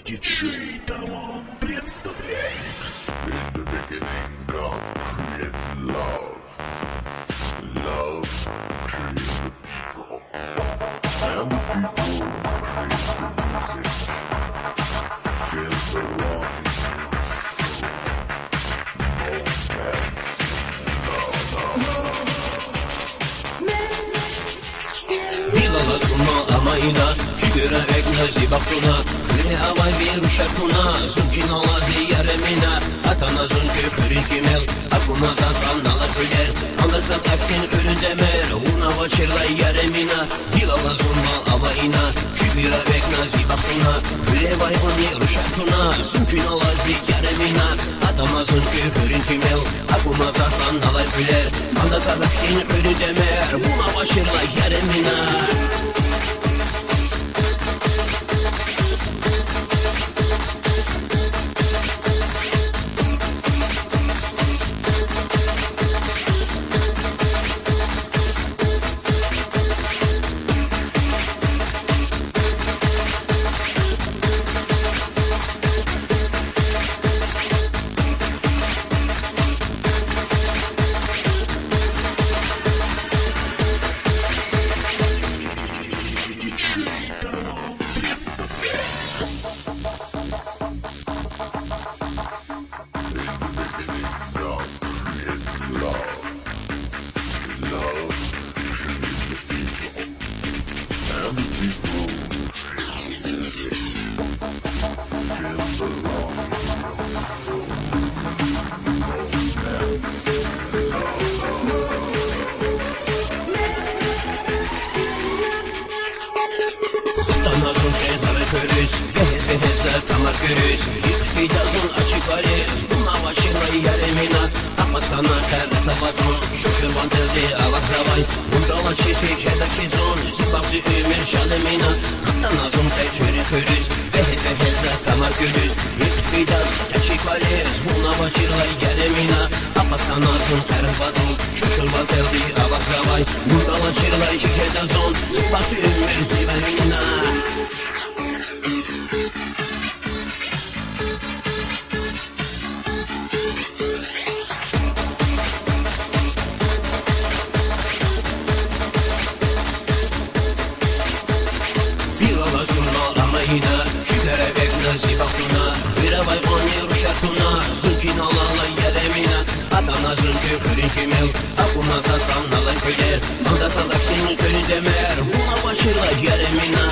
Диджей Дарман представляет. In the beginning God created love. Love created the people. And the people created the music. Feel the love in your soul. Moments Билала сумма амайна, фигура векна зибахтуна, Леавай веру шаркуна, зункина лази яремина, Атана зунки фрикимел, акуна зазган дала көлер, Андырсат әпкен өріндемер, уна вачырла яремина, Билала сумма амайна, фигура векна зибахтуна, Леавай веру шаркуна, зункина лази яремина, Атана зунки фрикимел, акуна зазган дала көлер, Андырсат әпкен өріндемер, уна вачырла yaремina. Tamar göz, yıkfi dazun açık valiz, buna başına yaремина, Apastana terlete vadun, şuşur vanteldi alak zavay, Bundala çisi keda kizun, zibabzi ümir şalemina, Tanazun teçeri körüz, veheze tamar göz, yıkfi dazun açık valiz, buna başına yaремина, Apastanasın terlete vadun, şuşur vanteldi alak zavay, Bundala çisi keda kizun, zibabzi ümir şalemina. Amayna, şükere bekle zibakuna, Viravay oni ruşakuna, Zunkin alala yaремина, Adana zunki fırınkimel, Akuna zasan alay köler, Manda salaktin kölü demer, Buna başırla yaремина,